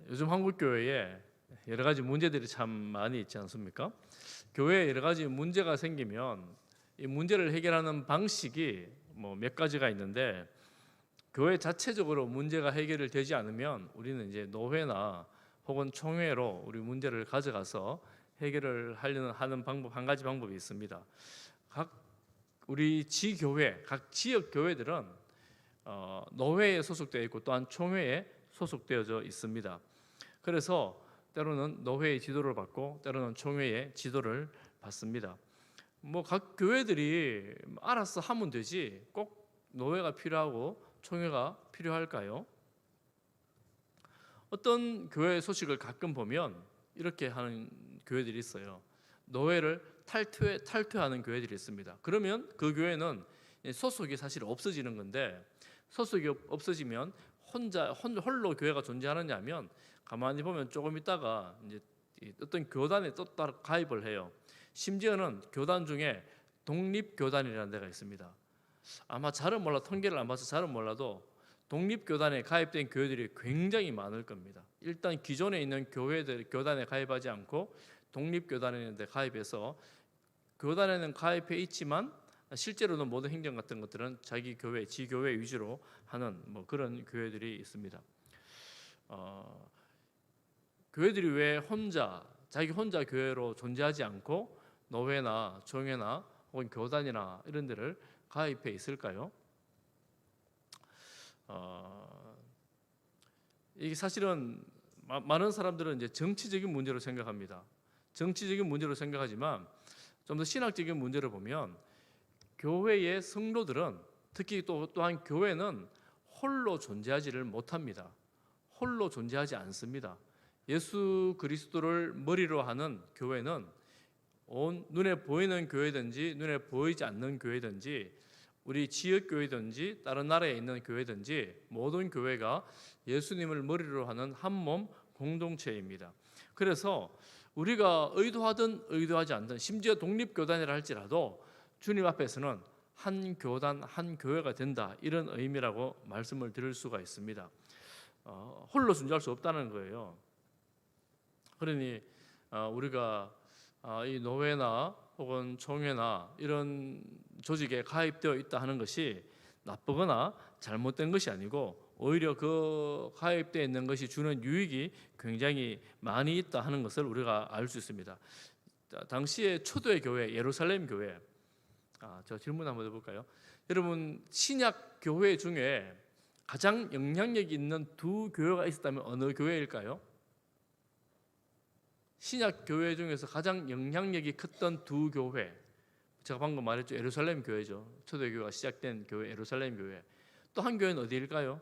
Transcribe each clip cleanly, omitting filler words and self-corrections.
요즘 한국 교회에 여러 가지 문제들이 참 많이 있지 않습니까? 교회에 여러 가지 문제가 생기면 이 문제를 해결하는 방식이 몇 가지가 있는데, 교회 자체적으로 문제가 해결되지 않으면 우리는 이제 노회나 혹은 총회로 우리 문제를 가져가서 해결을 하는 방법, 한 가지 방법이 있습니다. 우리 지교회, 각 지역 교회들은 노회에 소속되어 있고 또한 총회에 소속되어져 있습니다. 그래서 때로는 노회의 지도를 받고 때로는 총회의 지도를 받습니다. 각 교회들이 알아서 하면 되지 꼭 노회가 필요하고 총회가 필요할까요? 어떤 교회 소식을 가끔 보면 이렇게 하는 교회들이 있어요. 노회를 탈퇴하는 교회들이 있습니다. 그러면 그 교회는 소속이 사실 없어지는 건데, 소속이 없어지면 홀로 교회가 존재하느냐면, 가만히 보면 조금 있다가 이제 어떤 교단에 또 따라 가입을 해요. 심지어는 교단 중에 독립교단이라는 데가 있습니다. 아마 잘은 몰라, 통계를 안 봐서 잘은 몰라도 독립교단에 가입된 교회들이 굉장히 많을 겁니다. 일단 기존에 있는 교단에 가입하지 않고 독립교단에 가입해서 교단에는 가입해 있지만 실제로는 모든 행정 같은 것들은 자기 교회, 지교회 위주로 하는 그런 교회들이 있습니다. 교회들이 왜 자기 혼자 교회로 존재하지 않고 노회나 총회나 혹은 교단이나 이런 데를 가입해 있을까요? 이게 사실은 많은 사람들은 이제 정치적인 문제로 생각합니다. 정치적인 문제로 생각하지만 좀 더 신학적인 문제를 보면, 교회의 성도들은, 특히 또한 교회는 홀로 존재하지를 못합니다. 홀로 존재하지 않습니다. 예수 그리스도를 머리로 하는 교회는 눈에 보이는 교회든지 눈에 보이지 않는 교회든지 우리 지역 교회든지 다른 나라에 있는 교회든지 모든 교회가 예수님을 머리로 하는 한 몸 공동체입니다. 그래서 우리가 의도하든 의도하지 않든, 심지어 독립교단이라 할지라도 주님 앞에서는 한 교단, 한 교회가 된다, 이런 의미라고 말씀을 드릴 수가 있습니다. 홀로 존재할 수 없다는 거예요. 그러니 우리가 이 노회나 혹은 총회나 이런 조직에 가입되어 있다 하는 것이 나쁘거나 잘못된 것이 아니고, 오히려 그 가입되어 있는 것이 주는 유익이 굉장히 많이 있다 하는 것을 우리가 알 수 있습니다. 당시에 초대 교회, 예루살렘 교회, 저 질문 한번 해볼까요? 여러분, 신약 교회 중에 가장 영향력이 있는 두 교회가 있었다면 어느 교회일까요? 신약 교회 중에서 가장 영향력이 컸던 두 교회, 제가 방금 말했죠. 예루살렘 교회죠. 초대교회가 시작된 교회, 예루살렘 교회. 또 한 교회는 어디일까요?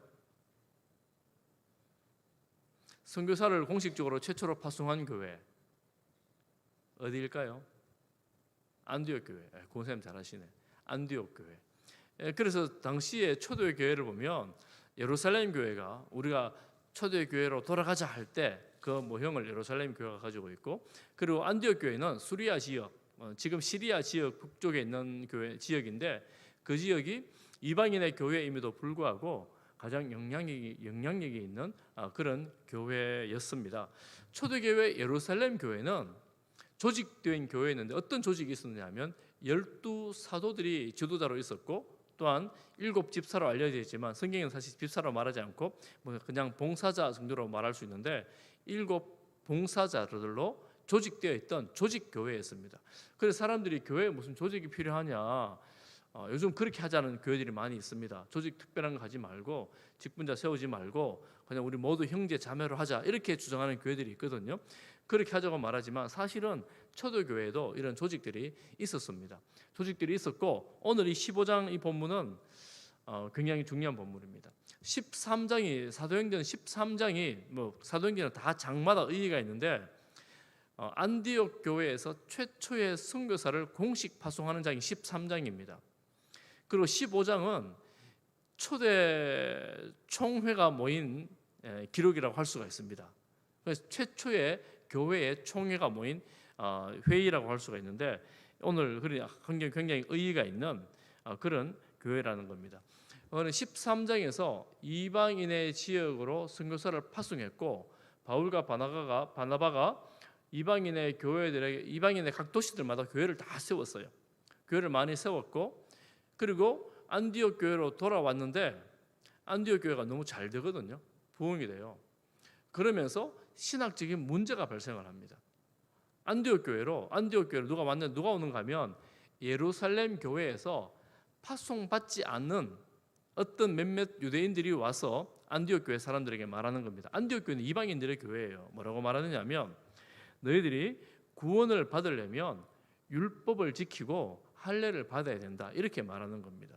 선교사를 공식적으로 최초로 파송한 교회, 어디일까요? 안디옥 교회. 고쌤 잘하시네. 안디옥 교회. 그래서 당시에 초대교회를 보면 예루살렘 교회가, 우리가 초대교회로 돌아가자 할 때 그 모형을 예루살렘 교회가 가지고 있고, 그리고 안디옥 교회는 수리아 지역, 지금 시리아 지역 북쪽에 있는 교회 지역인데, 그 지역이 이방인의 교회임에도 불구하고 가장 영향력이 있는 그런 교회였습니다. 초대교회 예루살렘 교회는 조직된 교회였는데, 어떤 조직이 있었냐면 12사도들이 지도자로 있었고, 또한 7집사로 알려져 있지만 성경에는 사실 집사로 말하지 않고 그냥 봉사자 정도로 말할 수 있는데, 7 봉사자들로 조직되어 있던 조직교회였습니다. 그래서 사람들이 교회에 무슨 조직이 필요하냐, 요즘 그렇게 하자는 교회들이 많이 있습니다. 조직 특별한 거 하지 말고, 직분자 세우지 말고 그냥 우리 모두 형제 자매로 하자, 이렇게 주장하는 교회들이 있거든요. 그렇게 하자고 말하지만 사실은 초대교회에도 이런 조직들이 있었습니다. 조직들이 있었고, 오늘 이 15장 이 본문은 굉장히 중요한 본문입니다. 13장이 사도행전 13장이 사도행전은 다 장마다 의의가 있는데, 안디옥 교회에서 최초의 선교사를 공식 파송하는 장이 13장입니다. 그리고 15장은 초대 총회가 모인 기록이라고 할 수가 있습니다. 그래서 최초의 교회의 총회가 모인 회의라고 할 수가 있는데, 오늘 굉장히 의의가 있는 그런 교회라는 겁니다. 오늘 13장에서 이방인의 지역으로 선교사를 파송했고, 바울과 바나바가 이방인의 교회들에게 이방인의 각 도시들마다 교회를 다 세웠어요. 교회를 많이 세웠고 그리고 안디옥 교회로 돌아왔는데 안디옥 교회가 너무 잘 되거든요. 부흥이 돼요. 그러면서 신학적인 문제가 발생을 합니다. 안디옥 교회로 누가 왔는데 누가 오는가 하면 예루살렘 교회에서 파송받지 않는 어떤 몇몇 유대인들이 와서 안디옥 교회 사람들에게 말하는 겁니다. 안디옥 교회는 이방인들의 교회예요. 뭐라고 말하느냐면 너희들이 구원을 받으려면 율법을 지키고 할례를 받아야 된다. 이렇게 말하는 겁니다.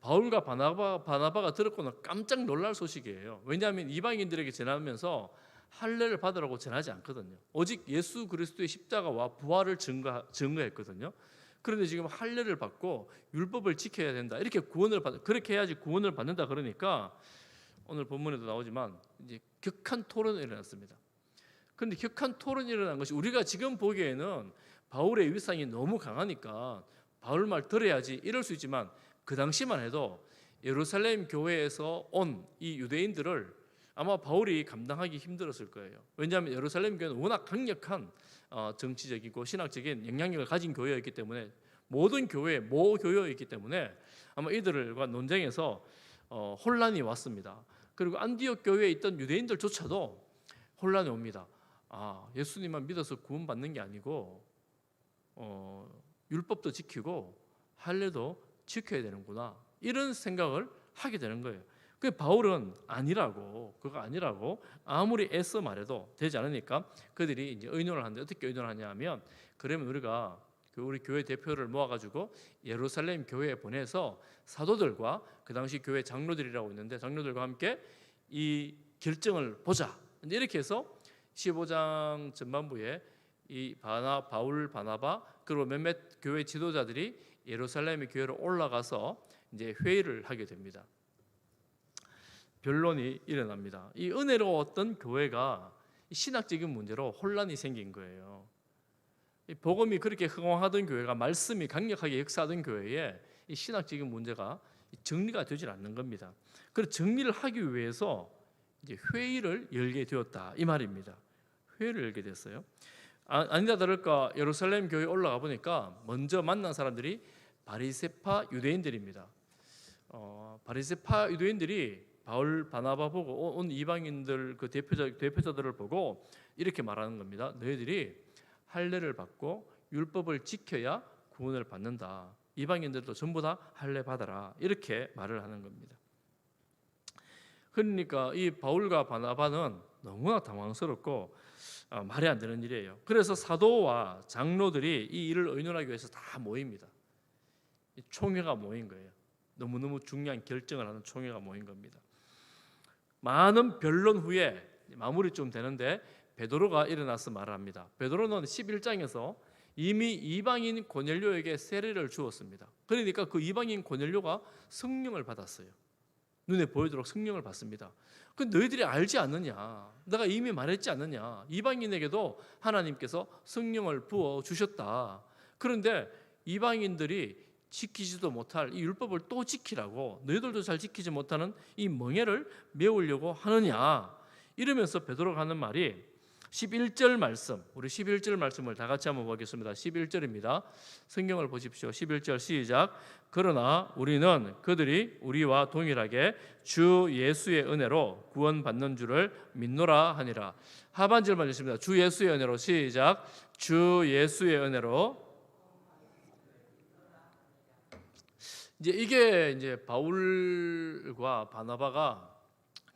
바울과 바나바가 들었고는 깜짝 놀랄 소식이에요. 왜냐하면 이방인들에게 전하면서 할례를 받으라고 전하지 않거든요. 오직 예수 그리스도의 십자가와 부활을 증거했거든요. 그런데 지금 할례를 받고 율법을 지켜야 된다. 이렇게 그렇게 해야지 구원을 받는다 그러니까 오늘 본문에도 나오지만 이제 격한 토론이 일어났습니다. 그런데 격한 토론이 일어난 것이 우리가 지금 보기에는 바울의 위상이 너무 강하니까 바울 말 들어야지 이럴 수 있지만 그 당시만 해도 예루살렘 교회에서 온 이 유대인들을 아마 바울이 감당하기 힘들었을 거예요. 왜냐하면 예루살렘 교회는 워낙 강력한 정치적이고 신학적인 영향력을 가진 교회였기 때문에 모든 교회에 모교회였기 때문에 아마 이들과 논쟁에서 혼란이 왔습니다. 그리고 안디옥 교회에 있던 유대인들조차도 혼란이 옵니다. 예수님만 믿어서 구원받는 게 아니고 율법도 지키고 할례도 지켜야 되는구나 이런 생각을 하게 되는 거예요. 그 바울은 그거 아니라고 아무리 애써 말해도 되지 않으니까 그들이 이제 의논을 하는데 어떻게 의논을 하냐면 그러면 우리가 우리 교회 대표를 모아가지고 예루살렘 교회에 보내서 사도들과 그 당시 교회 장로들이라고 있는데 장로들과 함께 이 결정을 보자. 이렇게 해서 15장 전반부에 이 바울 바나바 그리고 몇몇 교회 지도자들이 예루살렘의 교회로 올라가서 이제 회의를 하게 됩니다. 변론이 일어납니다. 이 은혜로웠던 교회가 신학적인 문제로 혼란이 생긴 거예요. 이 복음이 그렇게 흥황하던 교회가 말씀이 강력하게 역사하던 교회에 이 신학적인 문제가 정리가 되질 않는 겁니다. 그래서 정리를 하기 위해서 이제 회의를 열게 되었다 이 말입니다. 회의를 열게 됐어요. 아니다 다를까 예루살렘 교회에 올라가 보니까 먼저 만난 사람들이 바리새파 유대인들입니다. 바리새파 유대인들이 바울 바나바 보고 온 이방인들 그 대표자들을 보고 이렇게 말하는 겁니다. 너희들이 할례를 받고 율법을 지켜야 구원을 받는다. 이방인들도 전부 다 할례 받아라. 이렇게 말을 하는 겁니다. 그러니까 이 바울과 바나바는 너무나 당황스럽고 말이 안 되는 일이에요. 그래서 사도와 장로들이 이 일을 의논하기 위해서 다 모입니다. 총회가 모인 거예요. 너무너무 중요한 결정을 하는 총회가 모인 겁니다. 많은 변론 후에 마무리 좀 되는데 베드로가 일어나서 말을 합니다. 베드로는 11장에서 이미 이방인 고넬료에게 세례를 주었습니다. 그러니까 그 이방인 고넬료가 성령을 받았어요. 눈에 보이도록 성령을 받습니다. 그 너희들이 알지 않느냐? 내가 이미 말했지 않느냐? 이방인에게도 하나님께서 성령을 부어 주셨다. 그런데 이방인들이 지키지도 못할 이 율법을 또 지키라고 너희들도 잘 지키지 못하는 이 멍에를 메우려고 하느냐? 이러면서 베드로가 하는 말이 11절 말씀, 우리 11절 말씀을 다 같이 한번 보겠습니다. 11절입니다. 성경을 보십시오. 11절 시작. 그러나 우리는 그들이 우리와 동일하게 주 예수의 은혜로 구원받는 줄을 믿노라 하니라. 하반절만 읽습니다. 주 예수의 은혜로 시작. 주 예수의 은혜로. 이게 바울과 바나바가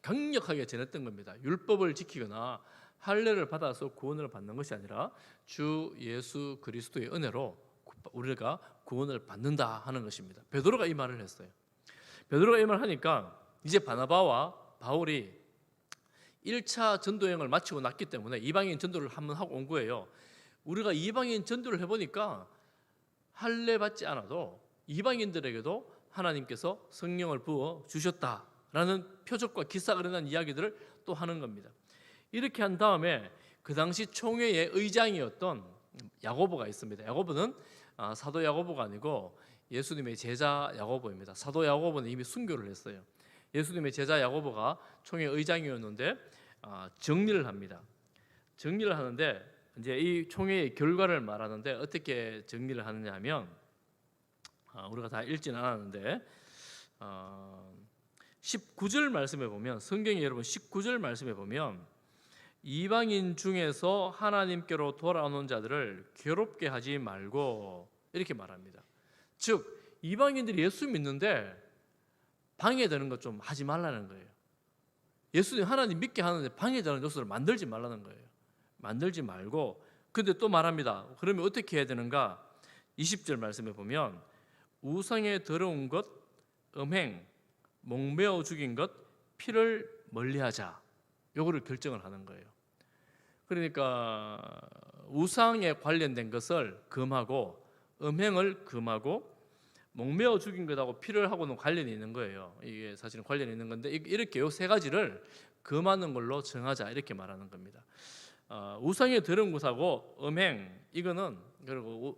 강력하게 전했던 겁니다. 율법을 지키거나 할례를 받아서 구원을 받는 것이 아니라 주 예수 그리스도의 은혜로 우리가 구원을 받는다 하는 것입니다. 베드로가 이 말을 했어요. 베드로가 이 말을 하니까 이제 바나바와 바울이 1차 전도여행을 마치고 났기 때문에 이방인 전도를 한번 하고 온 거예요. 우리가 이방인 전도를 해보니까 할례 받지 않아도 이방인들에게도 하나님께서 성령을 부어 주셨다라는 표적과 기사가 일어난 이야기들을 또 하는 겁니다. 이렇게 한 다음에 그 당시 총회의 의장이었던 야고보가 있습니다. 야고보는 사도 야고보가 아니고 예수님의 제자 야고보입니다. 사도 야고보는 이미 순교를 했어요. 예수님의 제자 야고보가 총회 의장이었는데 정리를 합니다. 정리를 하는데 이제 이 총회의 결과를 말하는데 어떻게 정리를 하느냐 하면 우리가 다 읽지는 않았는데 19절 말씀에 보면 성경에 여러분 19절 말씀에 보면 이방인 중에서 하나님께로 돌아오는 자들을 괴롭게 하지 말고 이렇게 말합니다. 즉 이방인들이 예수 믿는데 방해되는 것 좀 하지 말라는 거예요. 예수님 하나님 믿게 하는데 방해되는 요소를 만들지 말라는 거예요. 만들지 말고 근데 또 말합니다. 그러면 어떻게 해야 되는가? 20절 말씀에 보면 우상에 더러운 것, 음행, 목매어 죽인 것, 피를 멀리하자. 요거를 결정을 하는 거예요. 그러니까 우상에 관련된 것을 금하고 음행을 금하고 목매어 죽인 것하고 피를 하고는 관련이 있는 거예요. 이게 사실은 관련이 있는 건데 이렇게 요 세 가지를 금하는 걸로 정하자 이렇게 말하는 겁니다. 우상에 더러운 것하고 음행 이거는 그리고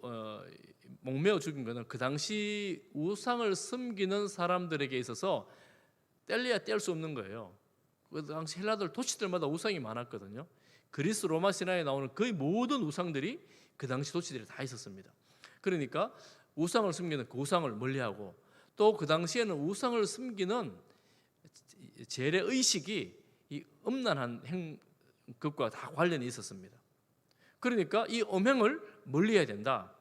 목매어 죽인 거는 그 당시 우상을 섬기는 사람들에게 있어서 뗄래야 뗄 수 없는 거예요. 그 당시 헬라들 도시들마다 우상이 많았거든요. 그리스 로마 신화에 나오는 거의 모든 우상들이 그 당시 도시들에 다 있었습니다. 그러니까 우상을 섬기는 그 우상을 멀리하고 또 그 당시에는 우상을 섬기는 재래 의식이 이 음란한 것과 다 관련이 있었습니다. 그러니까 이 음행을 멀리해야 된다.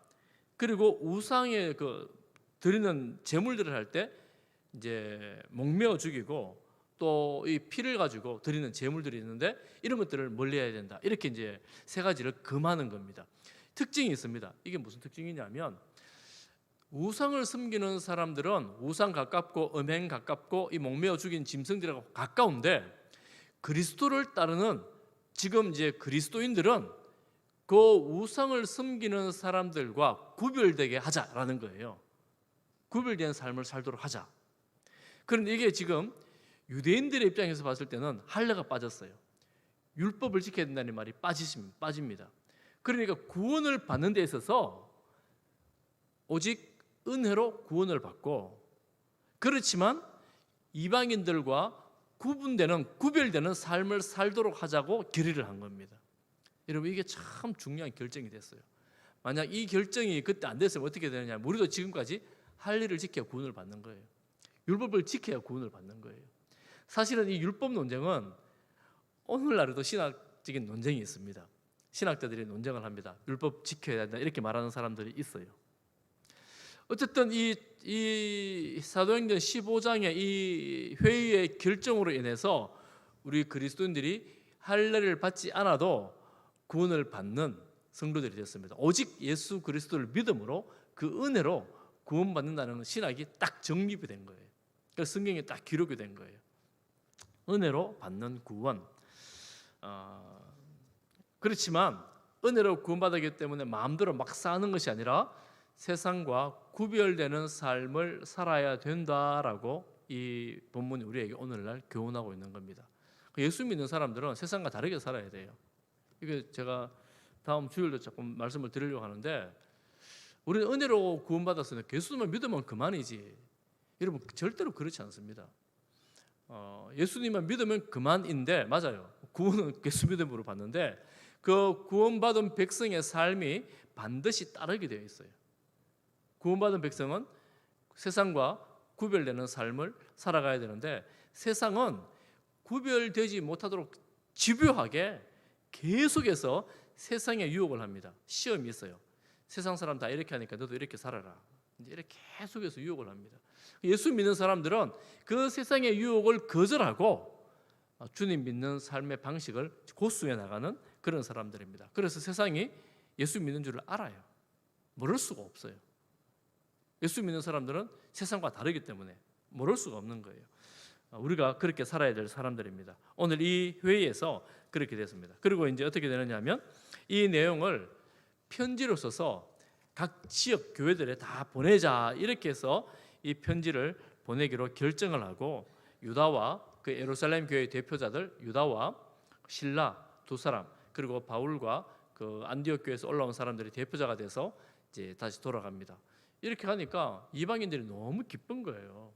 그리고 우상에 드리는 제물들을 할 때 이제 목매어 죽이고 또 이 피를 가지고 드리는 제물들이 있는데 이런 것들을 멀리해야 된다. 이렇게 이제 세 가지를 금하는 겁니다. 특징이 있습니다. 이게 무슨 특징이냐면 우상을 섬기는 사람들은 우상 가깝고 음행 가깝고 이 목매어 죽인 짐승들하고 가까운데 그리스도를 따르는 지금 이제 그리스도인들은 그 우상을 섬기는 사람들과 구별되게 하자라는 거예요. 구별된 삶을 살도록 하자. 그런데 이게 지금 유대인들의 입장에서 봤을 때는 할례가 빠졌어요. 율법을 지켜야 된다는 말이 빠집니다. 그러니까 구원을 받는 데 있어서 오직 은혜로 구원을 받고 그렇지만 이방인들과 구별되는 삶을 살도록 하자고 결의를 한 겁니다. 여러분 이게 참 중요한 결정이 됐어요. 만약 이 결정이 그때 안 됐으면 어떻게 되느냐? 우리도 지금까지 할례를 지켜야 구원을 받는 거예요. 율법을 지켜야 구원을 받는 거예요. 사실은 이 율법 논쟁은 오늘날에도 신학적인 논쟁이 있습니다. 신학자들이 논쟁을 합니다. 율법 지켜야 된다 이렇게 말하는 사람들이 있어요. 어쨌든 이 사도행전 15장의 이 회의의 결정으로 인해서 우리 그리스도인들이 할례를 받지 않아도 구원을 받는 성도들이 됐습니다. 오직 예수 그리스도를 믿음으로 그 은혜로 구원받는다는 신학이 딱 정립이 된 거예요. 그래서 성경에 딱 기록이 된 거예요. 은혜로 받는 구원. 그렇지만 은혜로 구원받았기 때문에 마음대로 막 사는 것이 아니라 세상과 구별되는 삶을 살아야 된다라고 이 본문이 우리에게 오늘날 교훈하고 있는 겁니다. 예수 믿는 사람들은 세상과 다르게 살아야 돼요. 이게 제가 다음 주일도 조금 말씀을 드리려고 하는데 우리는 은혜로 구원받았으니까 예수님만 믿으면 그만이지. 여러분 절대로 그렇지 않습니다. 예수님만 믿으면 그만인데 맞아요. 구원은 예수 믿음으로 받는데 그 구원받은 백성의 삶이 반드시 따르게 되어 있어요. 구원받은 백성은 세상과 구별되는 삶을 살아가야 되는데 세상은 구별되지 못하도록 집요하게 계속해서 세상에 유혹을 합니다. 시험이 있어요. 세상 사람 다 이렇게 하니까 너도 이렇게 살아라. 이제 이렇게 계속해서 유혹을 합니다. 예수 믿는 사람들은 그 세상의 유혹을 거절하고 주님 믿는 삶의 방식을 고수해 나가는 그런 사람들입니다. 그래서 세상이 예수 믿는 줄을 알아요. 모를 수가 없어요. 예수 믿는 사람들은 세상과 다르기 때문에 모를 수가 없는 거예요. 우리가 그렇게 살아야 될 사람들입니다. 오늘 이 회의에서 그렇게 됐습니다. 그리고 이제 어떻게 되느냐면 이 내용을 편지로 써서 각 지역 교회들에 다 보내자 이렇게 해서 이 편지를 보내기로 결정을 하고 유다와 그 예루살렘 교회 대표자들 유다와 실라 두 사람 그리고 바울과 그 안디옥 교회에서 올라온 사람들이 대표자가 돼서 이제 다시 돌아갑니다. 이렇게 하니까 이방인들이 너무 기쁜 거예요.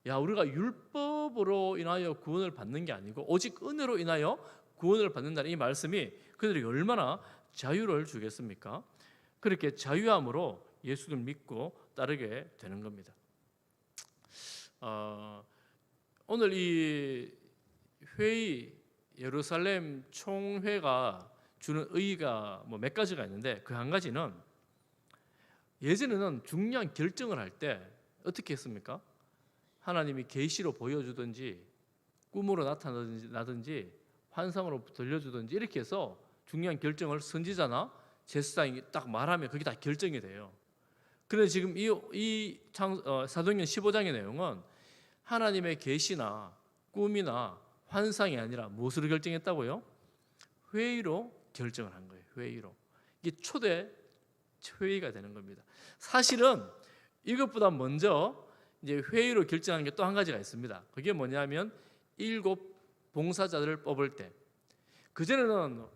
야, 우리가 율법으로 인하여 구원을 받는 게 아니고 오직 은혜로 인하여 구원을 받는다는 이 말씀이 그들에게 얼마나 자유를 주겠습니까? 그렇게 자유함으로 예수를 믿고 따르게 되는 겁니다. 오늘 이 회의, 예루살렘 총회가 주는 의의가 몇 가지가 있는데, 그 한 가지는 예전에는 중요한 결정을 할 때 어떻게 했습니까? 하나님이 계시로 보여주든지 꿈으로 나타나든지 환상으로 들려주든지 이렇게 해서 중요한 결정을 선지자나 제사장이 딱 말하면 그게 다 결정이 돼요. 그런데 지금 사도행전 15장의 내용은 하나님의 계시나 꿈이나 환상이 아니라 무엇으로 결정했다고요? 회의로 결정을 한 거예요. 회의로. 이게 초대 회의가 되는 겁니다. 사실은 이것보다 먼저 이제 회의로 결정한 게 또 한 가지가 있습니다. 그게 뭐냐면 7 봉사자들을 뽑을 때, 그전에는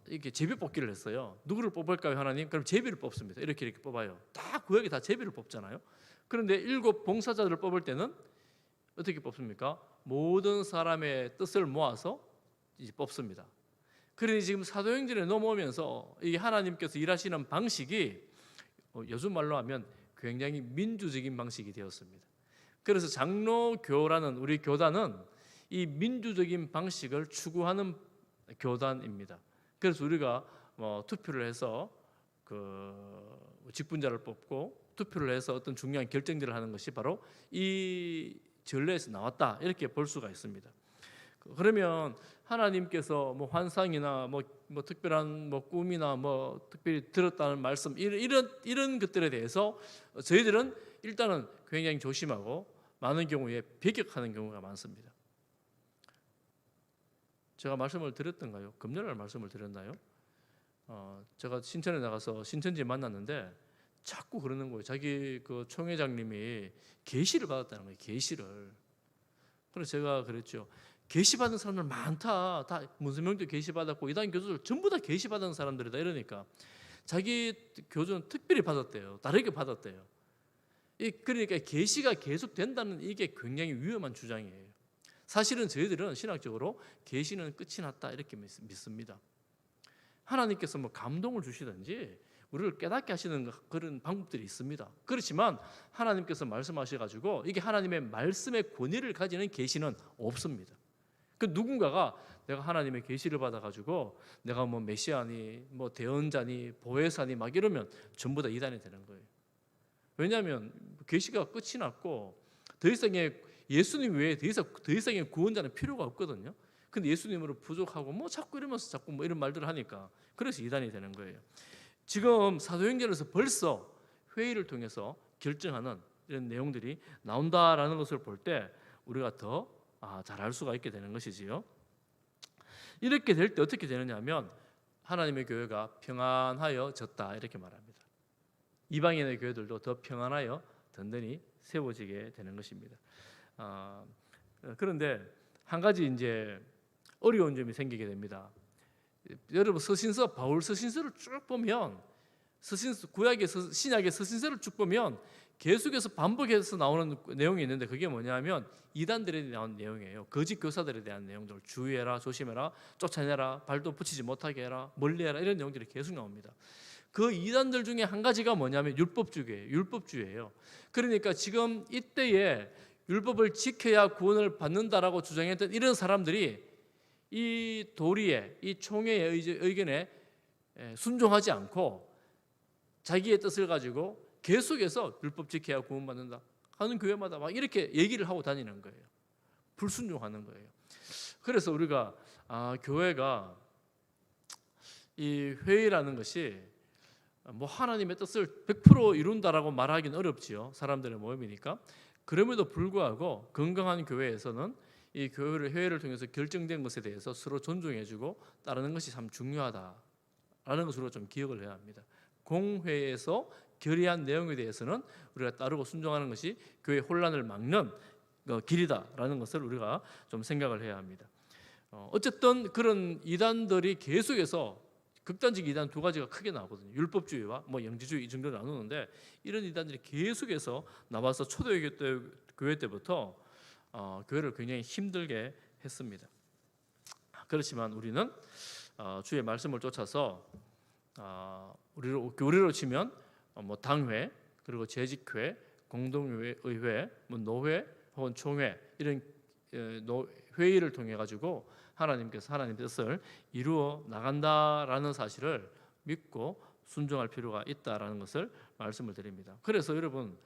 이렇게 제비 뽑기를 했어요. 누구를 뽑을까요, 하나님? 그럼 제비를 뽑습니다. 이렇게 뽑아요. 다 구역이 다 제비를 뽑잖아요. 그런데 7 봉사자들을 뽑을 때는 어떻게 뽑습니까? 모든 사람의 뜻을 모아서 이제 뽑습니다. 그러니 지금 사도행전에 넘어오면서 이 하나님께서 일하시는 방식이 요즘 말로 하면 굉장히 민주적인 방식이 되었습니다. 그래서 장로교라는 우리 교단은 이 민주적인 방식을 추구하는 교단입니다. 그래서 우리가 투표를 해서 그 직분자를 뽑고 투표를 해서 어떤 중요한 결정들을 하는 것이 바로 이 전례에서 나왔다, 이렇게 볼 수가 있습니다. 그러면 하나님께서 환상이나 특별한 꿈이나 특별히 들었다는 말씀, 이런 것들에 대해서 저희들은 일단은 굉장히 조심하고 많은 경우에 배격하는 경우가 많습니다. 제가 말씀을 드렸던가요? 금요일날 말씀을 드렸나요? 제가 신천에 나가서 신천지 만났는데 자꾸 그러는 거예요. 자기 그 총회장님이 계시를 받았다는 거예요. 계시를. 그래서 제가 그랬죠. 계시 받은 사람들 많다. 다 문수명도 계시 받았고 이단 교수들 전부 다 계시 받은 사람들이다. 이러니까 자기 교주는 특별히 받았대요. 다르게 받았대요. 그러니까 계시가 계속 된다는 이게 굉장히 위험한 주장이에요. 사실은 저희들은 신학적으로 계시는 끝이 났다, 이렇게 믿습니다. 하나님께서 감동을 주시든지 우리를 깨닫게 하시는 그런 방법들이 있습니다. 그렇지만 하나님께서 말씀하셔가지고 이게 하나님의 말씀의 권위를 가지는 계시는 없습니다. 그 누군가가 내가 하나님의 계시를 받아가지고 내가 메시아니 대언자니 보혜사니 막 이러면 전부 다 이단이 되는 거예요. 왜냐하면 계시가 끝이 났고 더 이상의 예수님 외에 더 이상의 구원자는 필요가 없거든요. 근데 예수님으로 부족하고 자꾸 이러면서 자꾸 이런 말들을 하니까 그래서 이단이 되는 거예요. 지금 사도행전에서 벌써 회의를 통해서 결정하는 이런 내용들이 나온다라는 것을 볼 때 우리가 더 잘 알 수가 있게 되는 것이지요. 이렇게 될 때 어떻게 되느냐 하면 하나님의 교회가 평안하여졌다, 이렇게 말합니다. 이방인의 교회들도 더 평안하여 든든히 세워지게 되는 것입니다. 그런데 한 가지 이제 어려운 점이 생기게 됩니다. 여러분 서신서, 바울 서신서를 쭉 보면 구약의 신약의 서신서를 쭉 보면 계속해서 반복해서 나오는 내용이 있는데 그게 뭐냐면 이단들에 대한 내용이에요. 거짓 교사들에 대한 내용들, 주의해라, 조심해라, 쫓아내라, 발도 붙이지 못하게 해라, 멀리해라, 이런 내용들이 계속 나옵니다. 그 이단들 중에 한 가지가 뭐냐면 율법주의예요. 그러니까 지금 이때에 율법을 지켜야 구원을 받는다라고 주장했던 이런 사람들이 이 도리에, 이 총회의 의견에 순종하지 않고 자기의 뜻을 가지고 계속해서 율법 지켜야 구원받는다 하는 교회마다 막 이렇게 얘기를 하고 다니는 거예요. 불순종하는 거예요. 그래서 우리가 교회가 이 회의라는 것이 하나님의 뜻을 100% 이룬다라고 말하기는 어렵지요. 사람들의 모임이니까. 그럼에도 불구하고 건강한 교회에서는 이 회의를 통해서 결정된 것에 대해서 서로 존중해주고 따르는 것이 참 중요하다라는 것으로 좀 기억을 해야 합니다. 공회에서 결의한 내용에 대해서는 우리가 따르고 순종하는 것이 교회 혼란을 막는 길이다라는 것을 우리가 좀 생각을 해야 합니다. 어쨌든 그런 이단들이 계속해서 극단적 이단 두 가지가 크게 나오거든요. 율법주의와 영지주의 이 정도 나누는데 이런 이단들이 계속해서 나와서 교회 때부터 교회를 굉장히 힘들게 했습니다. 그렇지만 우리는 주의 말씀을 쫓아서 우리로 치면 뭐 당회, 그리고 재직회, 공동의회, 뭐 노회 혹은 총회 이런 회의를 통해 가지고 하나님께서 하나님의 뜻을 이루어 나간다라는 사실을 믿고 순종할 필요가 있다라는 것을 말씀을 드립니다. 그래서 여러분,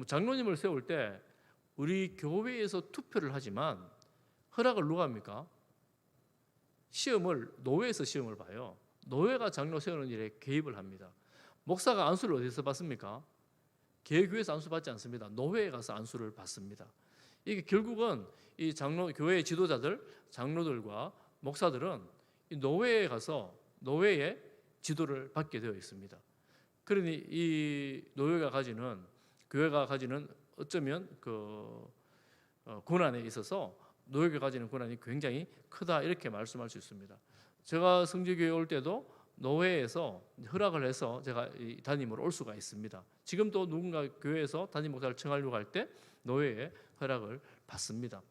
장로님을 세울 때 우리 교회에서 투표를 하지만 허락을 누가 합니까? 시험을 노회에서 시험을 봐요. 노회가 장로 세우는 일에 개입을 합니다. 목사가 안수를 어디서 받습니까? 개교에서 안수 받지 않습니다. 노회에 가서 안수를 받습니다. 이게 결국은 이 장로 교회의 지도자들, 장로들과 목사들은 이 노회에 가서 노회의 지도를 받게 되어 있습니다. 그러니 이 노회가 가지는 교회가 가지는 어쩌면 그 고난에 있어서 노회가 가지는 고난이 굉장히 크다 이렇게 말씀할 수 있습니다. 제가 성지교회 올 때도 노회에서 허락을 해서 제가 담임으로 올 수가 있습니다. 지금도 누군가 교회에서 담임 목사를 청하려고 할 때 노회에 허락을 받습니다.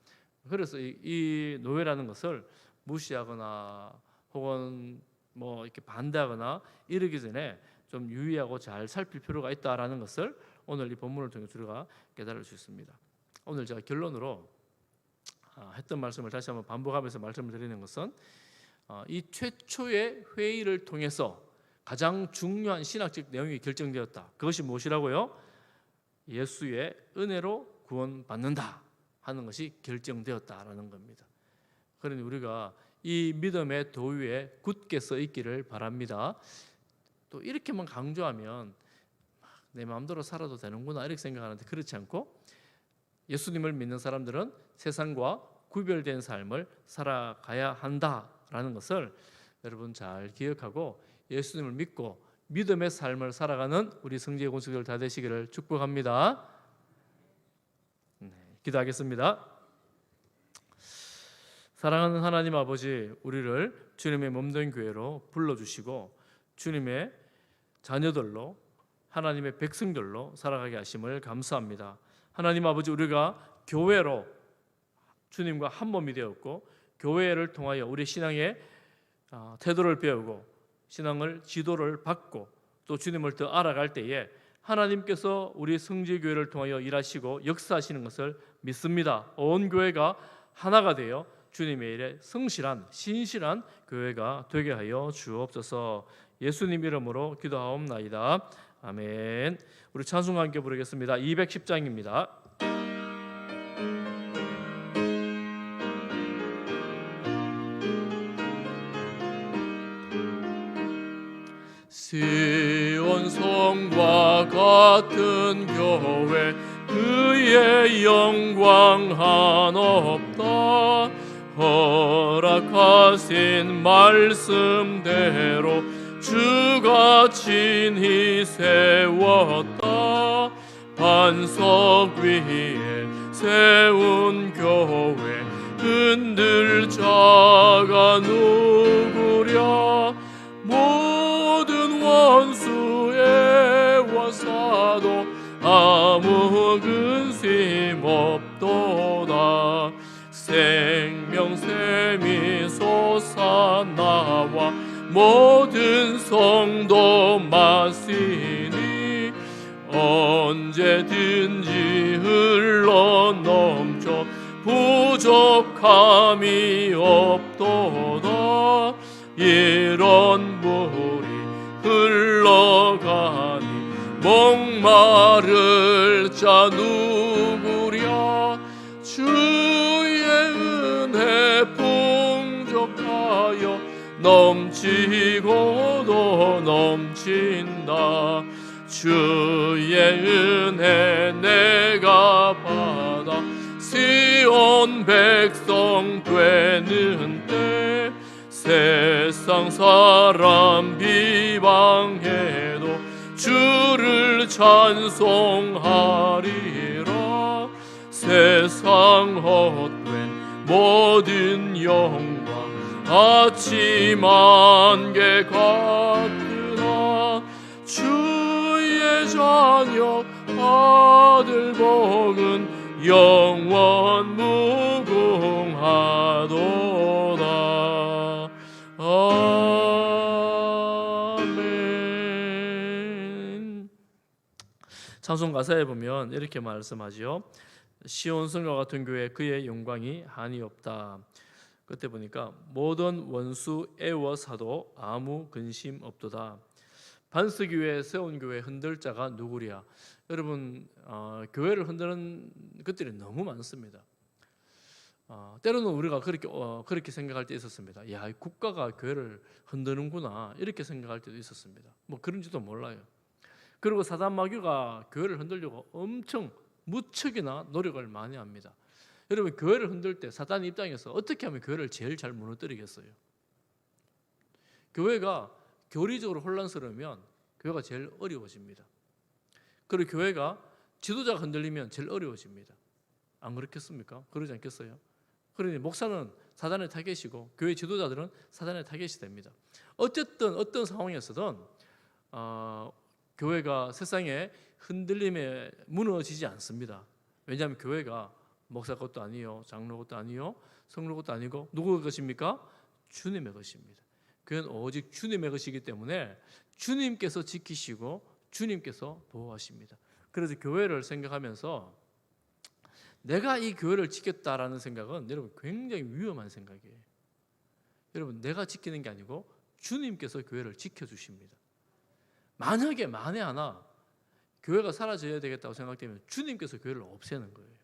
그래서 이 노회라는 것을 무시하거나 혹은 뭐 이렇게 반대하거나 이러기 전에 좀 유의하고 잘 살필 필요가 있다라는 것을 오늘 이 본문을 통해 우리가 깨달을 수 있습니다. 오늘 제가 결론으로 했던 말씀을 다시 한번 반복하면서 말씀을 드리는 것은 이 최초의 회의를 통해서 가장 중요한 신학적 내용이 결정되었다. 그것이 무엇이라고요? 예수의 은혜로 구원받는다 하는 것이 결정되었다라는 겁니다. 그러니 우리가 이 믿음의 도위에 굳게 서 있기를 바랍니다. 또 이렇게만 강조하면 내 마음대로 살아도 되는구나 이렇게 생각하는데 그렇지 않고 예수님을 믿는 사람들은 세상과 구별된 삶을 살아가야 한다라는 것을 여러분 잘 기억하고 예수님을 믿고 믿음의 삶을 살아가는 우리 성지의 공식들 다 되시기를 축복합니다. 기도하겠습니다. 사랑하는 하나님 아버지, 우리를 주님의 몸된 교회로 불러주시고 주님의 자녀들로 하나님의 백성들로 살아가게 하심을 감사합니다. 하나님 아버지, 우리가 교회로 주님과 한 몸이 되었고 교회를 통하여 우리 신앙의 태도를 배우고 신앙을 지도를 받고 또 주님을 더 알아갈 때에 하나님께서 우리 성지교회를 통하여 일하시고 역사하시는 것을 믿습니다. 온 교회가 하나가 되어 주님의 일에 성실한 신실한 교회가 되게 하여 주옵소서. 예수님 이름으로 기도하옵나이다. 아멘. 우리 찬송과 함께 부르겠습니다. 210장입니다. 시온 성과 같은 교회 그의 영광 한없다. 허락하신 말씀대로 주가 친히 세웠다. 반석 위에 세운 교회 흔들 자가 누구랴. 모든 원수의 와사도 아무 근심 없도다. 생명샘이 솟아나와 모든 성도 마시니 언제든지 흘러넘쳐 부족함이 없도다. 이런 물이 흘러가니 목마를 자 누구랴. 주의 은혜 풍족하여 넘치고도 넘친다. 주의 은혜 내가 받아 시온 백성 되는 때 세상 사람 비방해도 주를 찬송하리라. 세상 헛된 모든 영광 아침 안개 같으나 주의 자녀 아들 복은 영원 무궁하도다. 아멘. 찬송 가사에 보면 이렇게 말씀하지요. 시온 성과 같은 교회 그의 영광이 한이 없다. 그때 보니까 모든 원수 애워사도 아무 근심 없도다. 반석이 위에 세운 교회 흔들 자가 누구랴. 여러분 교회를 흔드는 것들이 너무 많습니다. 때로는 우리가 그렇게 생각할 때 있었습니다. 야, 국가가 교회를 흔드는구나 이렇게 생각할 때도 있었습니다. 뭐 그런지도 몰라요. 그리고 사단 마귀가 교회를 흔들려고 엄청 무척이나 노력을 많이 합니다. 여러분 교회를 흔들 때 사단 입장에서 어떻게 하면 교회를 제일 잘 무너뜨리겠어요? 교회가 교리적으로 혼란스러우면 교회가 제일 어려워집니다. 그리고 교회가 지도자가 흔들리면 제일 어려워집니다. 안 그렇겠습니까? 그러지 않겠어요? 그러니 목사는 사단의 타겟이고 교회 지도자들은 사단의 타겟이 됩니다. 어쨌든 어떤 상황에서든 교회가 세상에 흔들림에 무너지지 않습니다. 왜냐하면 교회가 목사 것도 아니요, 장로 것도 아니요, 성로 것도 아니고 누구의 것입니까? 주님의 것입니다. 교회는 오직 주님의 것이기 때문에 주님께서 지키시고 주님께서 보호하십니다. 그래서 교회를 생각하면서 내가 이 교회를 지켰다라는 생각은 여러분 굉장히 위험한 생각이에요. 여러분 내가 지키는 게 아니고 주님께서 교회를 지켜주십니다. 만약에 만에 하나 교회가 사라져야 되겠다고 생각되면 주님께서 교회를 없애는 거예요.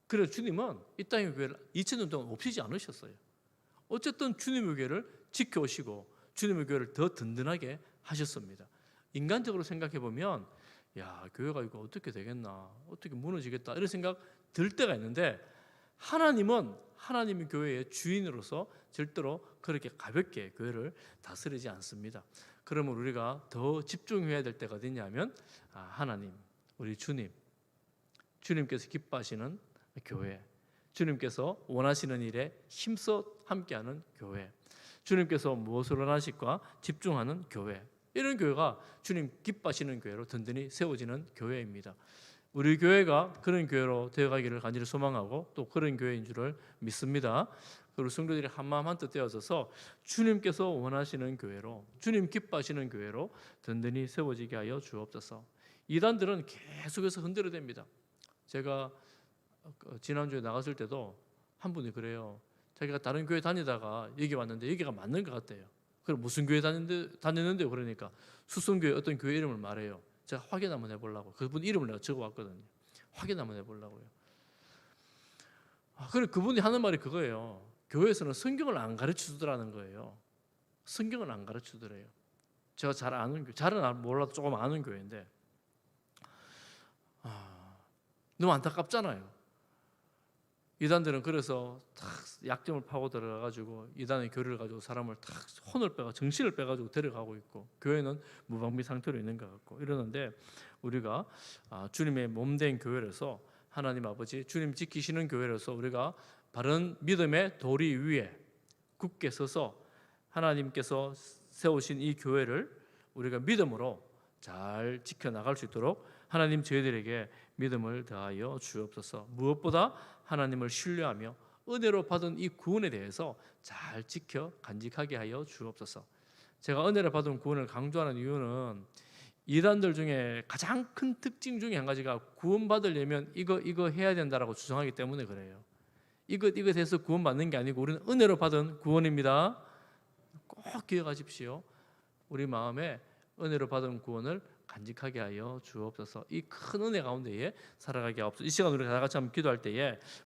그래서 주님은 이 땅의 교회를 2000년 동안 없애지 않으셨어요. 어쨌든 주님의 교회를 지켜오시고 주님의 교회를 더 든든하게 하셨습니다. 인간적으로 생각해 보면 야, 교회가 이거 어떻게 되겠나, 어떻게 무너지겠다 이런 생각 들 때가 있는데 하나님은 하나님의 교회의 주인으로서 절대로 그렇게 가볍게 교회를 다스리지 않습니다. 그러면 우리가 더 집중해야 될 때가 어디냐면 하나님, 우리 주님께서 기뻐하시는 교회, 주님께서 원하시는 일에 힘써 함께하는 교회, 주님께서 무엇을 원하실까 집중하는 교회, 이런 교회가 주님 기뻐하시는 교회로 든든히 세워지는 교회입니다. 우리 교회가 그런 교회로 되어가기를 간절히 소망하고 또 그런 교회인 줄을 믿습니다. 그리고 성도들이 한마음 한뜻 되어져서 주님께서 원하시는 교회로, 주님 기뻐하시는 교회로 든든히 세워지게 하여 주옵소서. 이단들은 계속해서 흔들어댑니다. 제가 지난주에 나갔을 때도 한 분이 그래요. 자기가 다른 교회 다니다가 여기 왔는데 여기가 맞는 것 같대요. 그럼 무슨 교회 다녔는데요? 그러니까 수성교회 어떤 교회 이름을 말해요. 제가 확인 한번 해보려고. 그분 이름을 내가 적어왔거든요. 확인 한번 해보려고요. 그리고 그분이 하는 말이 그거예요. 교회에서는 성경을 안 가르쳐주더라는 거예요. 성경을 안 가르쳐주더래요. 제가 잘 아는 교회, 잘은 몰라도 조금 아는 교회인데 너무 안타깝잖아요. 이단들은 그래서 탁 약점을 파고 들어가가지고 이단의 교리를 가지고 사람을 탁 혼을 빼가 정신을 빼가지고 데려가고 있고 교회는 무방비 상태로 있는 것 같고 이러는데 우리가 주님의 몸된 교회로서 하나님 아버지 주님 지키시는 교회로서 우리가 바른 믿음의 도리 위에 굳게 서서 하나님께서 세우신 이 교회를 우리가 믿음으로 잘 지켜나갈 수 있도록 하나님 저희들에게 믿음을 더하여 주옵소서. 무엇보다 하나님을 신뢰하며 은혜로 받은 이 구원에 대해서 잘 지켜 간직하게 하여 주옵소서. 제가 은혜로 받은 구원을 강조하는 이유는 이단들 중에 가장 큰 특징 중에 한 가지가 구원받으려면 이거 해야 된다라고 주장하기 때문에 그래요. 이것에서 구원받는 게 아니고 우리는 은혜로 받은 구원입니다. 꼭 기억하십시오. 우리 마음에 은혜로 받은 구원을 간직하게 하여 주옵소서. 이 큰 은혜 가운데에 살아가게 하옵소서. 이 시간 우리 다 같이 한번 기도할 때에